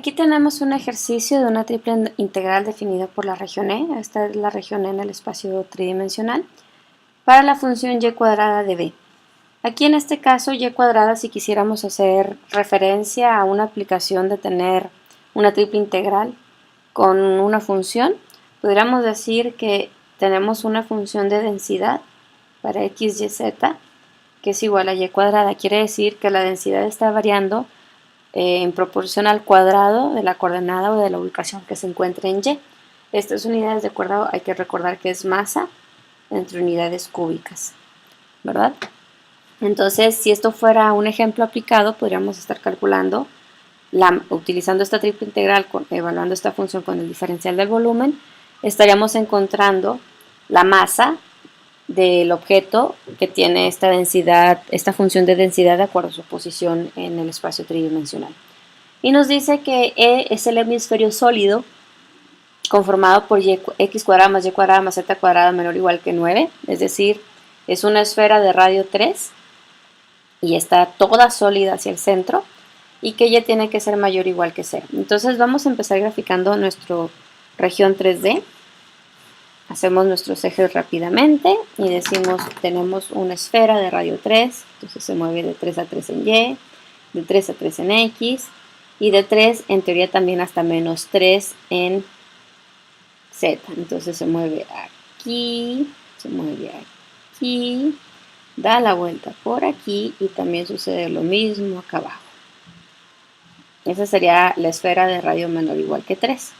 Aquí tenemos un ejercicio de una triple integral definida por la región E. Esta es la región E en el espacio tridimensional para la función y cuadrada de b. Aquí en este caso y cuadrada, si quisiéramos hacer referencia a una aplicación de tener una triple integral con una función, podríamos decir que tenemos una función de densidad para x, y, z que es igual a y cuadrada. Quiere decir que la densidad está variando en proporción al cuadrado de la coordenada o de la ubicación que se encuentre en y. Estas unidades de cuadrado hay que recordar que es masa entre unidades cúbicas, ¿verdad? Entonces, si esto fuera un ejemplo aplicado, podríamos estar calculando, utilizando esta triple integral, evaluando esta función con el diferencial del volumen, estaríamos encontrando la masa del objeto que tiene esta densidad, esta función de densidad de acuerdo a su posición en el espacio tridimensional. Y nos dice que E es el hemisferio sólido conformado por x cuadrada más y cuadrada más z cuadrada menor o igual que 9, es decir, es una esfera de radio 3 y está toda sólida hacia el centro y que y tiene que ser mayor o igual que 0. Entonces vamos a empezar graficando nuestra región 3D. Hacemos nuestros ejes rápidamente y decimos, tenemos una esfera de radio 3, entonces se mueve de 3 a 3 en Y, de 3 a 3 en X, y de 3 en teoría también hasta menos 3 en Z. Entonces se mueve aquí, se mueve aquí, da la vuelta por aquí y también sucede lo mismo acá abajo. Esa sería la esfera de radio menor o igual que 3.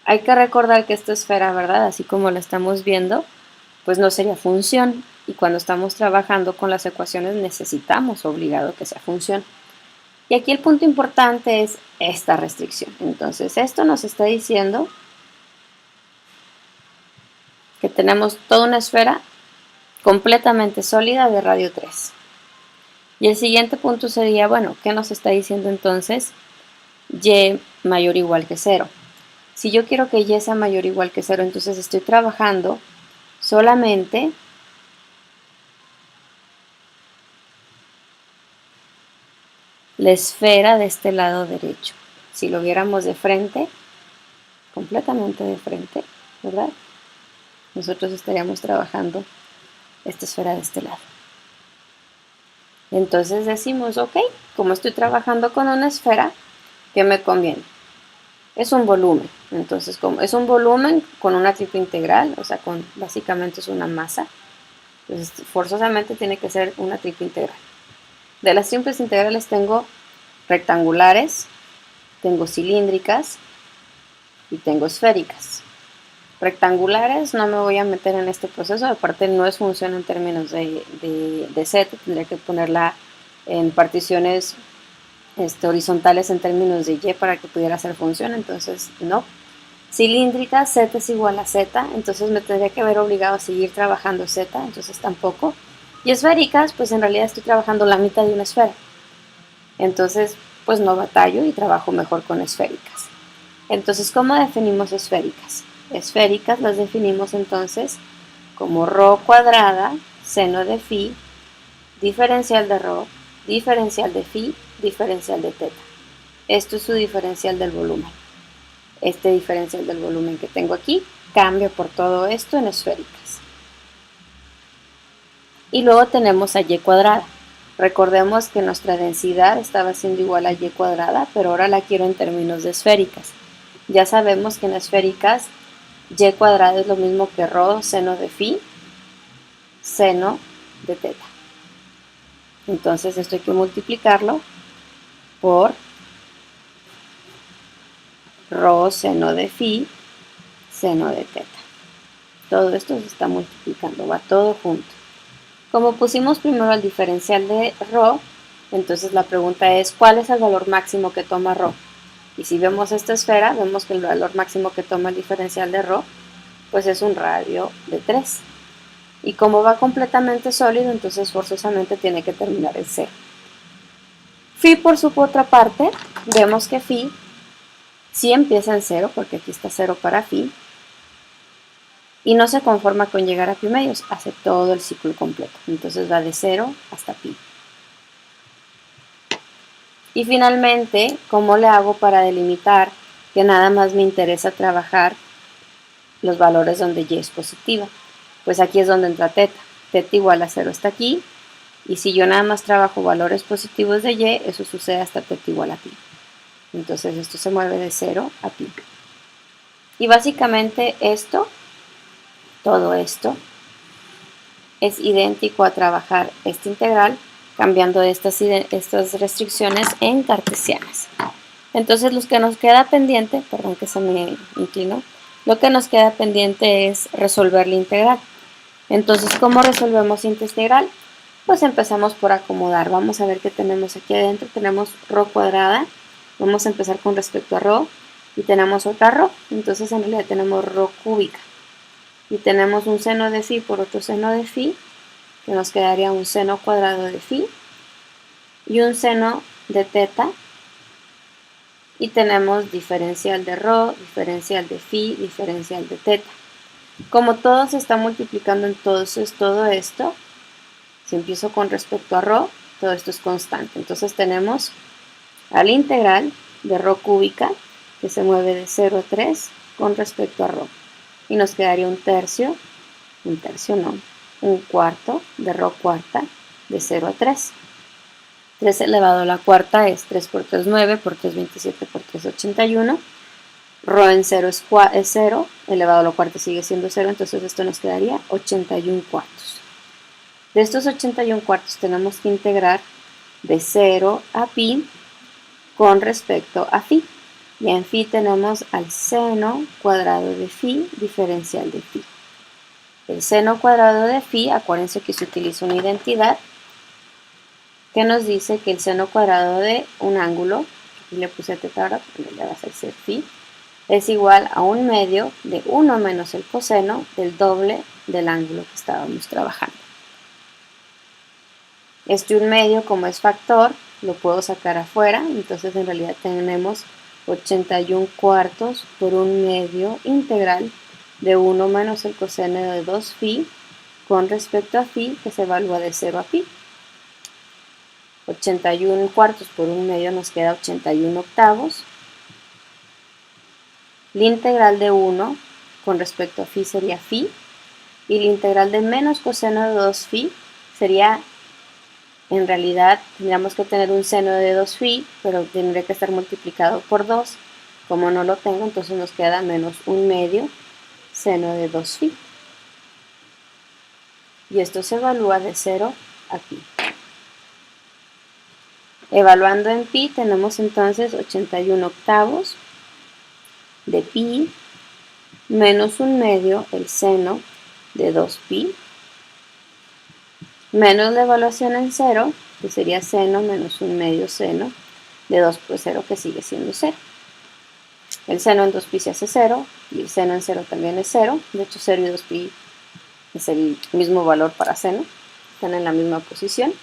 Hay que recordar que esta esfera, ¿verdad? Así como la estamos viendo, pues no sería función. Y cuando estamos trabajando con las ecuaciones necesitamos obligado que sea función. Y aquí el punto importante es esta restricción. Entonces esto nos está diciendo que tenemos toda una esfera completamente sólida de radio 3. Y el siguiente punto sería, bueno, ¿qué nos está diciendo entonces? Y mayor o igual que 0. Si yo quiero que y sea mayor o igual que 0, entonces estoy trabajando solamente la esfera de este lado derecho. Si lo viéramos de frente, completamente de frente, ¿verdad? Nosotros estaríamos trabajando esta esfera de este lado. Entonces decimos, ok, como estoy trabajando con una esfera, ¿qué me conviene? Es un volumen. Entonces, como es un volumen con una triple integral, o sea, básicamente es una masa, entonces forzosamente tiene que ser una triple integral. De las triples integrales tengo rectangulares, tengo cilíndricas y tengo esféricas. Rectangulares no me voy a meter en este proceso, aparte no es función en términos de z, tendría que ponerla en particiones horizontales en términos de y para que pudiera hacer función, entonces no. Cilíndrica, z es igual a z, entonces me tendría que haber obligado a seguir trabajando z, entonces tampoco. Y esféricas, pues en realidad estoy trabajando la mitad de una esfera, entonces pues no batallo y trabajo mejor con esféricas. Entonces, ¿cómo definimos esféricas? Esféricas las definimos entonces como ρ cuadrada, seno de phi, diferencial de ρ, diferencial de phi, diferencial de teta. Esto es su diferencial del volumen. Este diferencial del volumen que tengo aquí cambia por todo esto en esféricas. Y luego tenemos a y cuadrada. Recordemos que nuestra densidad estaba siendo igual a y cuadrada, pero ahora la quiero en términos de esféricas. Ya sabemos que en esféricas y cuadrada es lo mismo que ρ seno de phi, seno de teta. Entonces esto hay que multiplicarlo por ρ seno de phi, seno de teta. Todo esto se está multiplicando, va todo junto. Como pusimos primero el diferencial de ρ, entonces la pregunta es, ¿cuál es el valor máximo que toma ρ? Y si vemos esta esfera, vemos que el valor máximo que toma el diferencial de ρ, pues es un radio de 3. Y como va completamente sólido, entonces forzosamente tiene que terminar en 0. Phi, por su otra parte, vemos que phi sí empieza en 0, porque aquí está 0 para phi, y no se conforma con llegar a pi medios, hace todo el ciclo completo. Entonces va de 0 hasta pi. Y finalmente, ¿cómo le hago para delimitar que nada más me interesa trabajar los valores donde y es positiva? Pues aquí es donde entra teta. Teta igual a 0 está aquí. Y si yo nada más trabajo valores positivos de y, eso sucede hasta teta igual a pi. Entonces esto se mueve de 0 a pi. Y básicamente esto, todo esto, es idéntico a trabajar esta integral cambiando estas restricciones en cartesianas. Entonces lo que nos queda pendiente, perdón que se me inclinó, lo que nos queda pendiente es resolver la integral. Entonces, ¿cómo resolvemos esta integral? Pues empezamos por acomodar. Vamos a ver qué tenemos aquí adentro. Tenemos ρ cuadrada. Vamos a empezar con respecto a ρ. Y tenemos otra ρ. Entonces, en realidad tenemos ρ cúbica. Y tenemos un seno de phi por otro seno de phi, que nos quedaría un seno cuadrado de phi. Y un seno de teta. Y tenemos diferencial de ρ, diferencial de phi, diferencial de teta. Como todo se está multiplicando, entonces todo esto, si empiezo con respecto a ρ, todo esto es constante. Entonces tenemos a la integral de ρ cúbica, que se mueve de 0 a 3 con respecto a ρ. Y nos quedaría un cuarto de ρ cuarta de 0 a 3. 3 elevado a la cuarta es 3 por 3, 9, por 3, 27, por 3, 81. ρ en 0 es 0, elevado a la cuarta sigue siendo 0, entonces esto nos quedaría 81 cuartos. De estos 81 cuartos tenemos que integrar de 0 a pi con respecto a phi. Y en phi tenemos al seno cuadrado de phi diferencial de phi. El seno cuadrado de phi, acuérdense que se utiliza una identidad que nos dice que el seno cuadrado de un ángulo, aquí le puse teta ahora porque ya va a ser phi, es igual a un medio de 1 menos el coseno del doble del ángulo que estábamos trabajando. Este 1 medio, como es factor, lo puedo sacar afuera, entonces en realidad tenemos 81 cuartos por 1 medio integral de 1 menos el coseno de 2 phi con respecto a phi, que se evalúa de 0 a pi. 81 cuartos por 1 medio nos queda 81 octavos. La integral de 1 con respecto a phi sería phi, y la integral de menos coseno de 2 phi sería, en realidad tendríamos que tener un seno de 2 phi, pero tendría que estar multiplicado por 2. Como no lo tengo, entonces nos queda menos 1 medio seno de 2 phi. Y esto se evalúa de 0 a pi. Evaluando en pi tenemos entonces 81 octavos de pi menos 1 medio el seno de 2 pi menos la evaluación en 0, que sería seno menos 1 medio seno de 2 por 0, que sigue siendo 0. El seno en 2 pi se hace 0 y el seno en 0 también es 0. De hecho 0 y 2 pi es el mismo valor para seno, están en la misma posición.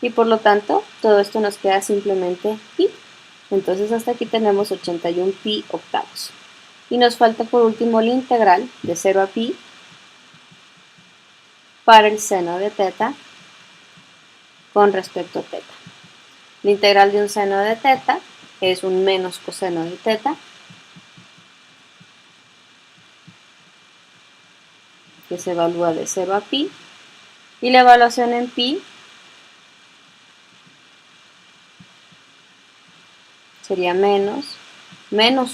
Y por lo tanto, todo esto nos queda simplemente pi. Entonces hasta aquí tenemos 81 pi octavos. Y nos falta por último la integral de 0 a pi para el seno de teta con respecto a teta. La integral de un seno de teta es un menos coseno de teta, que se evalúa de 0 a pi. Y la evaluación en pi sería menos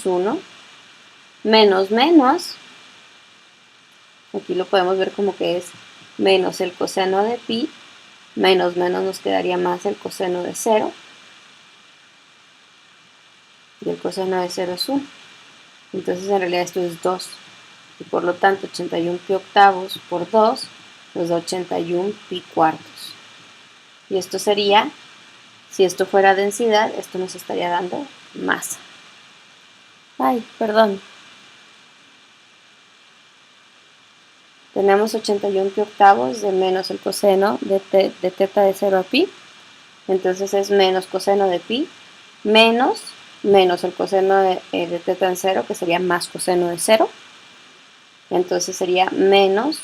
1, menos, aquí lo podemos ver como que es menos el coseno de pi, menos nos quedaría más el coseno de 0, y el coseno de 0 es 1. Entonces en realidad esto es 2, y por lo tanto 81 pi octavos por 2 nos da 81 pi cuartos. Y esto sería, si esto fuera densidad, esto nos estaría dando masa. Ay, perdón. Tenemos 81 pi octavos de menos el coseno de teta de 0 a pi. Entonces es menos coseno de pi, menos el coseno de teta en 0, que sería más coseno de 0. Entonces sería menos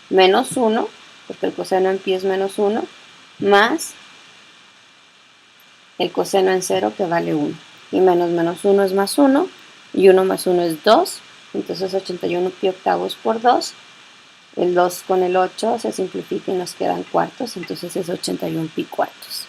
1, porque el coseno en pi es menos 1, más el coseno en 0 que vale 1. Y menos 1 es más 1 y 1 más 1 es 2. Entonces 81 pi octavos por 2. El 2 con el 8 se simplifica y nos quedan cuartos, entonces es 81 pi cuartos.